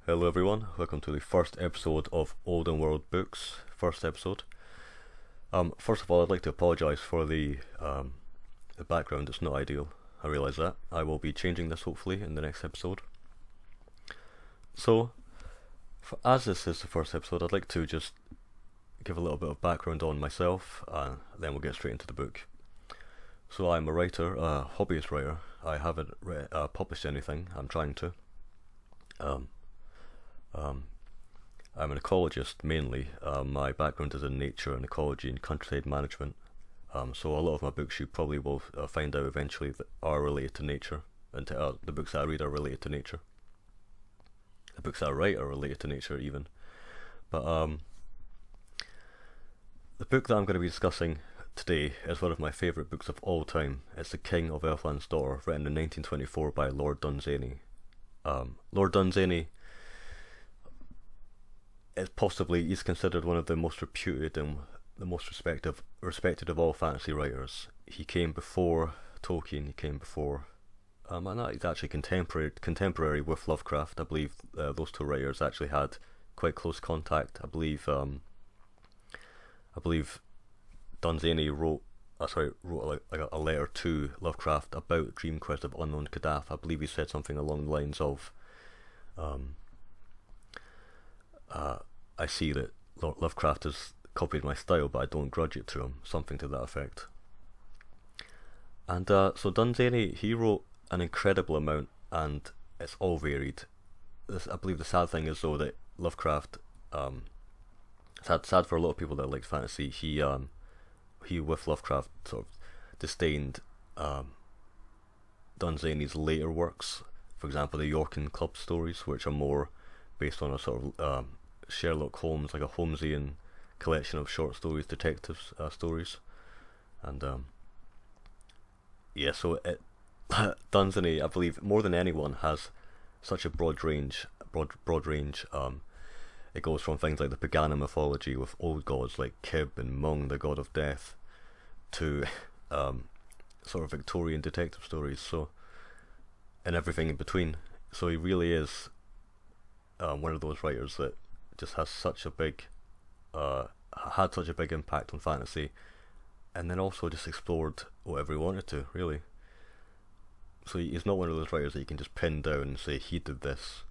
Hello everyone, welcome to the first episode of Oldenworld Books. First episode. First of all, I'd like to apologise for the background. It's not ideal. I realise that. I will be changing this hopefully in the next episode. So, as this is the first episode, I'd like to just give a little bit of background on myself, and then we'll get straight into the book. So I'm a writer, a hobbyist writer. I haven't published anything. I'm trying to. I'm an ecologist mainly. My background is in nature and ecology and countryside management. So a lot of my books you probably will find out eventually that are related to nature, and the books that I read are related to nature. The books that I write are related to nature even. But the book that I'm going to be discussing today is one of my favourite books of all time. It's The King of Elfland's Daughter, written in 1924 by Lord Dunsany. Lord Dunsany he's considered one of the most reputed and the most respected of all fantasy writers. He came before Tolkien. He came before, and he's actually contemporary with Lovecraft. I believe those two writers actually had quite close contact. I believe Dunsany wrote a letter to Lovecraft about Dream Quest of Unknown Kadath. I believe he said something along the lines of, I see that Lovecraft has copied my style, but I don't grudge it to him, something to that effect. And so Dunsany, he wrote an incredible amount, and it's all varied. I believe the sad thing is though that Lovecraft, sad for a lot of people that like fantasy, he with Lovecraft sort of disdained Dunsany's later works. For example, the York and Club stories, which are more based on a sort of Sherlock Holmes, like a Holmesian collection of short stories, detective stories, and so Dunsany, I believe, more than anyone, has such a broad range. It goes from things like the Pagana mythology with old gods like Kib and Mung, the god of death, to sort of Victorian detective stories. So, and everything in between. So he really is one of those writers that just has such a big, had such a big impact on fantasy, and then also just explored whatever he wanted to, really. So he's not one of those writers that you can just pin down and say he did this.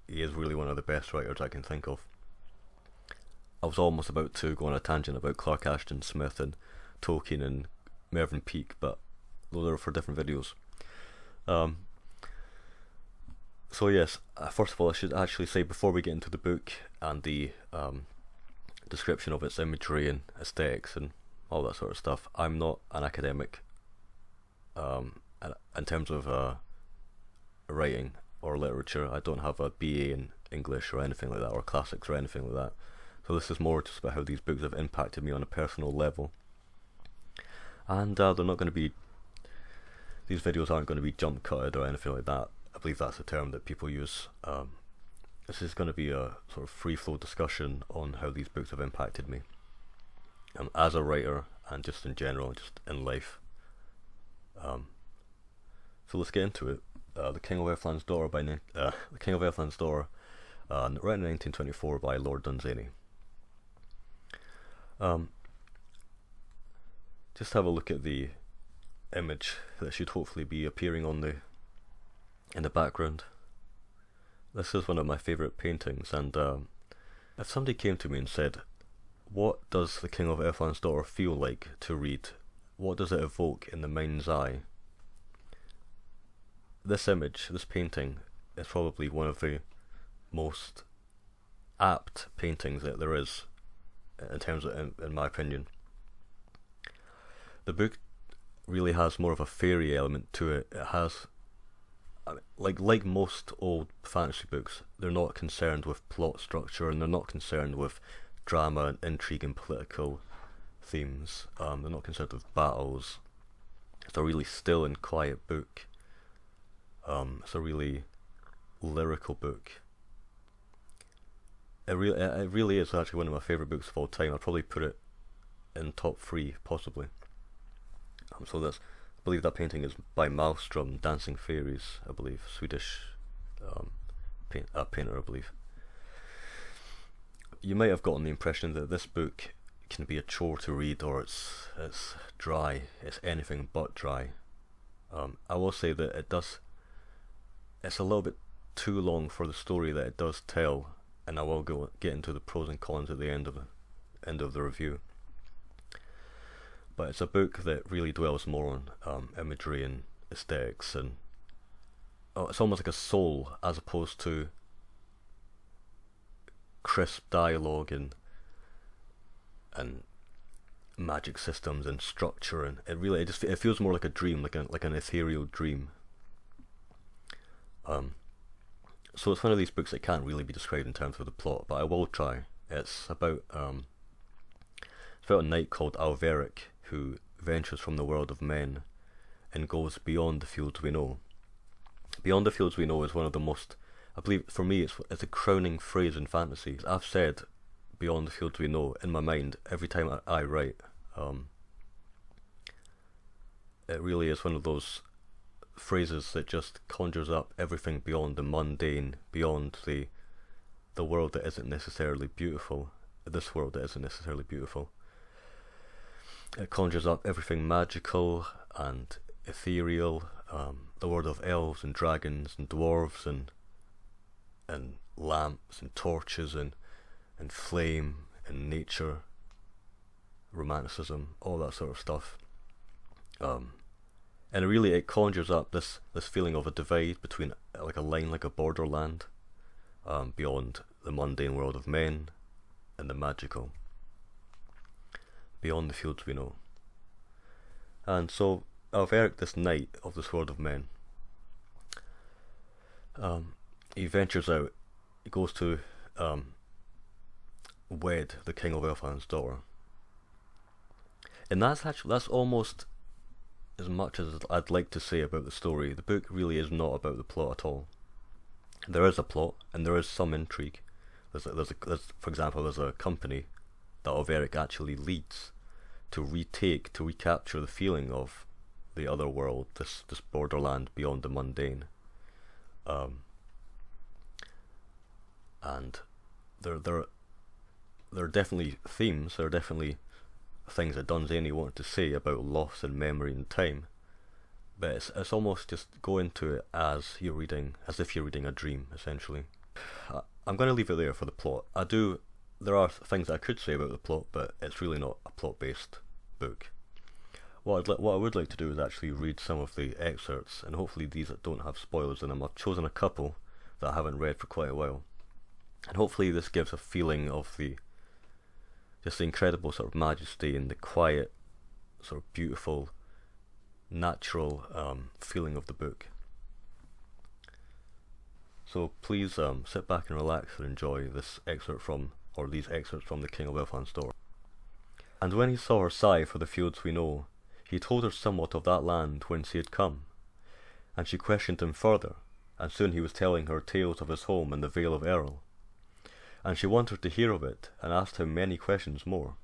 He is really one of the best writers I can think of. I was almost about to go on a tangent about Clark Ashton Smith and Tolkien and Mervyn Peake, but those are for different videos. So yes, first of all, I should actually say, before we get into the book and the description of its imagery and aesthetics and all that sort of stuff, I'm not an academic in terms of writing or literature. I don't have a BA in English or anything like that, or classics or anything like that. So this is more just about how these books have impacted me on a personal level. And they're not going to be, these videos aren't going to be jump cutted or anything like that. I believe that's a term that people use. This is going to be a sort of free flow discussion on how these books have impacted me as a writer and just in general, just in life. So let's get into it. The King of Elfland's Daughter The King of Elfland's Daughter, written in 1924 by Lord Dunsany. Just have a look at the image that should hopefully be appearing in the background. This is one of my favourite paintings, and if somebody came to me and said, what does The King of Elfland's Daughter feel like to read? What does it evoke in the mind's eye? This image, this painting, is probably one of the most apt paintings that there is, in terms of, in my opinion. The book really has more of a fairy element to it. It has, like most old fantasy books, they're not concerned with plot structure, and they're not concerned with drama and intrigue and political themes. They're not concerned with battles. It's a really still and quiet book. It's a really lyrical book. It really is actually one of my favourite books of all time. I'd probably put it in top 3, possibly. I believe that painting is by Malmström, Dancing Fairies, I believe, Swedish painter, I believe. You might have gotten the impression that this book can be a chore to read, or it's dry. It's anything but dry. I will say that it's a little bit too long for the story that it does tell, and I will get into the pros and cons at the end of the review. But it's a book that really dwells more on imagery and aesthetics, and it's almost like a soul as opposed to crisp dialogue and magic systems and structure, and it feels more like a dream, like an ethereal dream. So it's one of these books that can't really be described in terms of the plot, but I will try. It's about a knight called Alveric who ventures from the world of men and goes beyond the fields we know. Beyond the fields we know is one of the most, I believe, for me, it's a crowning phrase in fantasy. I've said beyond the fields we know in my mind every time I write. It really is one of those phrases that just conjures up everything beyond the mundane, beyond the world that isn't necessarily beautiful, this world that isn't necessarily beautiful. It conjures up everything magical and ethereal, the world of elves and dragons and dwarves and lamps and torches and flame and nature, romanticism, all that sort of stuff. And it conjures up this feeling of a divide between, like a line, like a borderland, beyond the mundane world of men and the magical, beyond the fields we know. And so Alveric, this knight of this world of men, he ventures out. He goes to wed the king of Elfland's daughter, and that's almost as much as I'd like to say about the story. The book really is not about the plot at all. There is a plot and there is some intrigue. There's for example, there's a company that Alveric actually leads to recapture the feeling of the other world, this borderland beyond the mundane. And there are definitely themes, there are definitely things that Dunsany wanted to say about loss and memory and time, but it's almost just go into it as if you're reading a dream, essentially. I'm going to leave it there for the plot. There are things I could say about the plot, but it's really not a plot-based book. What I would like to do is actually read some of the excerpts, and hopefully these don't have spoilers in them. I've chosen a couple that I haven't read for quite a while, and hopefully this gives a feeling of the incredible sort of majesty and the quiet, sort of beautiful, natural feeling of the book. So please sit back and relax and enjoy these excerpts from the King of Elfland's Daughter. And when he saw her sigh for the fields we know, he told her somewhat of that land whence he had come, and she questioned him further, and soon he was telling her tales of his home in the Vale of Errol. And she wanted to hear of it, and asked him many questions more.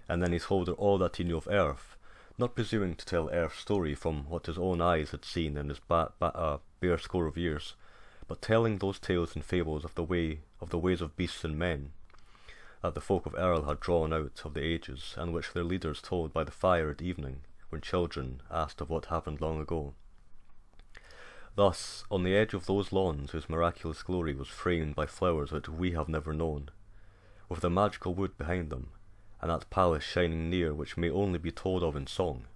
And then he told her all that he knew of Earth, not presuming to tell Earth's story from what his own eyes had seen in his bare score of years, but telling those tales and fables of the ways of beasts and men, that the folk of Errol had drawn out of the ages, and which their leaders told by the fire at evening, when children asked of what happened long ago. Thus, on the edge of those lawns whose miraculous glory was framed by flowers which we have never known, with the magical wood behind them, and that palace shining near which may only be told of in song,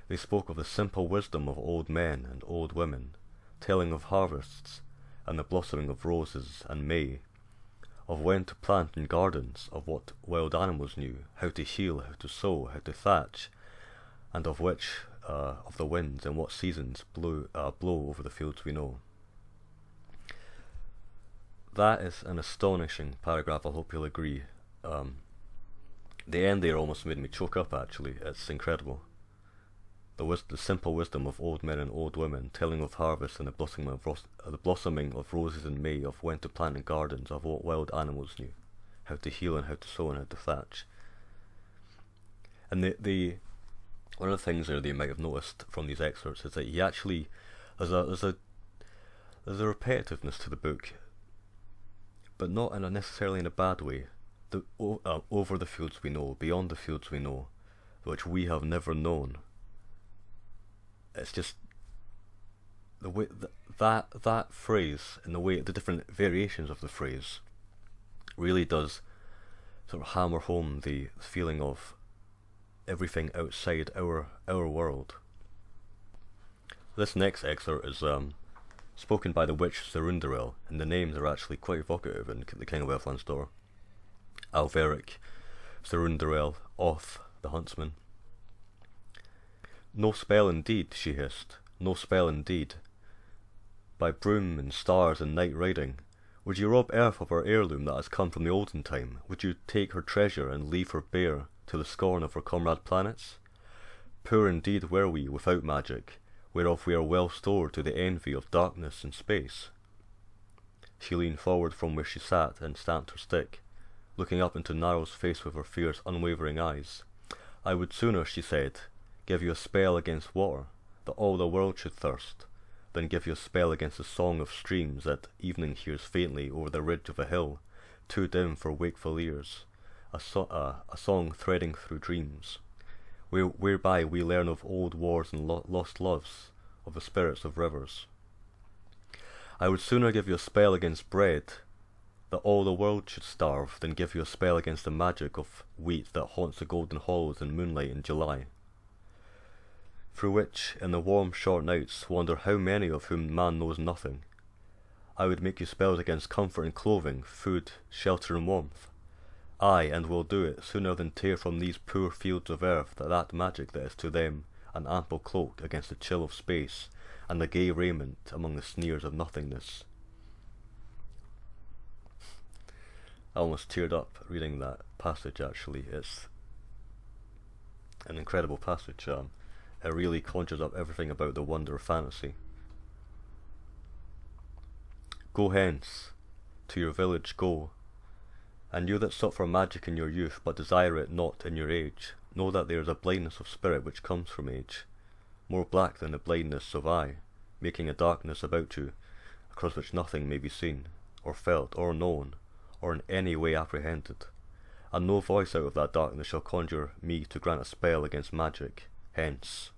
they spoke of the simple wisdom of old men and old women, telling of harvests, and the blossoming of roses and May, of when to plant in gardens, of what wild animals knew, how to heal, how to sow, how to thatch, and of which of the winds and what seasons blow over the fields we know. That is an astonishing paragraph, I hope you'll agree. The end there almost made me choke up, actually. It's incredible. The simple wisdom of old men and old women, telling of harvest and the blossoming of roses in May, of when to plant in gardens, of what wild animals knew, how to heal and how to sow and how to thatch. And one of the things there that you might have noticed from these excerpts is that he actually there's There's a repetitiveness to the book, but not necessarily in a bad way. Over the fields we know, beyond the fields we know, which we have never known. It's just the way that phrase and the different variations of the phrase really does sort of hammer home the feeling of everything outside our world. This next excerpt is spoken by the witch Thorundarel, and the names are actually quite evocative in the King of Elfland's Door. Alveric, Thorundarel, Oth, the huntsman. No spell indeed, she hissed, no spell indeed. By broom and stars and night riding, would you rob earth of her heirloom that has come from the olden time? Would you take her treasure and leave her bare to the scorn of her comrade planets? Poor indeed were we without magic, whereof we are well stored to the envy of darkness and space. She leaned forward from where she sat and stamped her stick, looking up into Narrow's face with her fierce, unwavering eyes. I would sooner, she said, give you a spell against water, that all the world should thirst, than give you a spell against the song of streams that evening hears faintly over the ridge of a hill, too dim for wakeful ears, a song threading through dreams, whereby we learn of old wars and lost loves, of the spirits of rivers. I would sooner give you a spell against bread, that all the world should starve, than give you a spell against the magic of wheat that haunts the golden hollows in moonlight in July, through which, in the warm short nights, wander how many of whom man knows nothing. I would make you spells against comfort and clothing, food, shelter and warmth. Aye, and will do it, sooner than tear from these poor fields of earth that magic that is to them an ample cloak against the chill of space, and the gay raiment among the sneers of nothingness. I almost teared up reading that passage, actually. It's an incredible passage. It really conjures up everything about the wonder of fantasy. Go hence, to your village go, and you that sought for magic in your youth, but desire it not in your age, know that there is a blindness of spirit which comes from age, more black than the blindness of eye, making a darkness about you, across which nothing may be seen, or felt, or known, or in any way apprehended, and no voice out of that darkness shall conjure me to grant a spell against magic. Hence.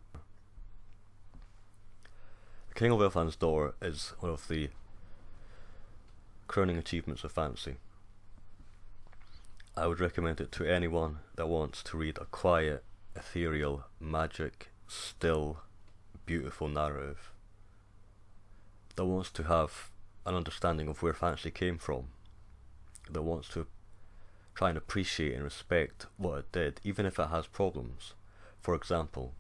The King of Elfland's Door is one of the crowning achievements of fantasy. I would recommend it to anyone that wants to read a quiet, ethereal, magic, still, beautiful narrative, that wants to have an understanding of where fantasy came from, that wants to try and appreciate and respect what it did, even if it has problems. For example,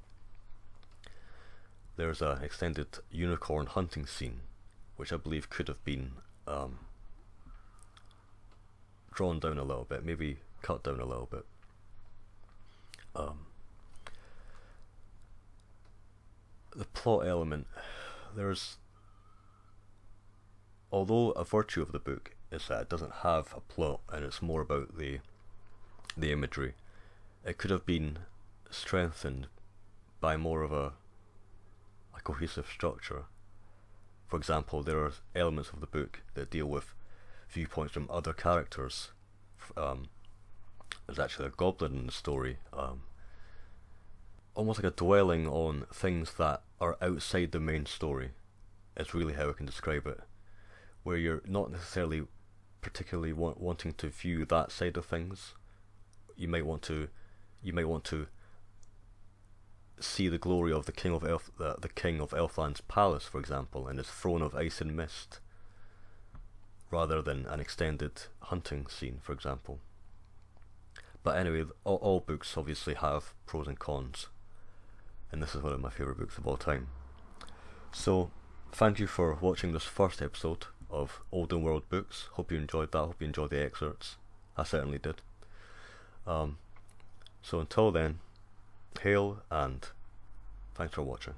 there's an extended unicorn hunting scene, which I believe could have been drawn down a little bit, maybe cut down a little bit. The plot element, although a virtue of the book is that it doesn't have a plot and it's more about the imagery, it could have been strengthened by more of a cohesive structure. For example, there are elements of the book that deal with viewpoints from other characters. There's actually a goblin in the story, almost like a dwelling on things that are outside the main story. It's really how I can describe it, where you're not necessarily particularly wanting to view that side of things. You might want to see the glory of the King of Elfland's palace, for example, and his throne of ice and mist, rather than an extended hunting scene, for example. But anyway, all books obviously have pros and cons, and this is one of my favourite books of all time. So, thank you for watching this first episode of Oldenworld books. Hope you enjoyed that. Hope you enjoyed the excerpts. I certainly did. So until then, hail and thanks for watching.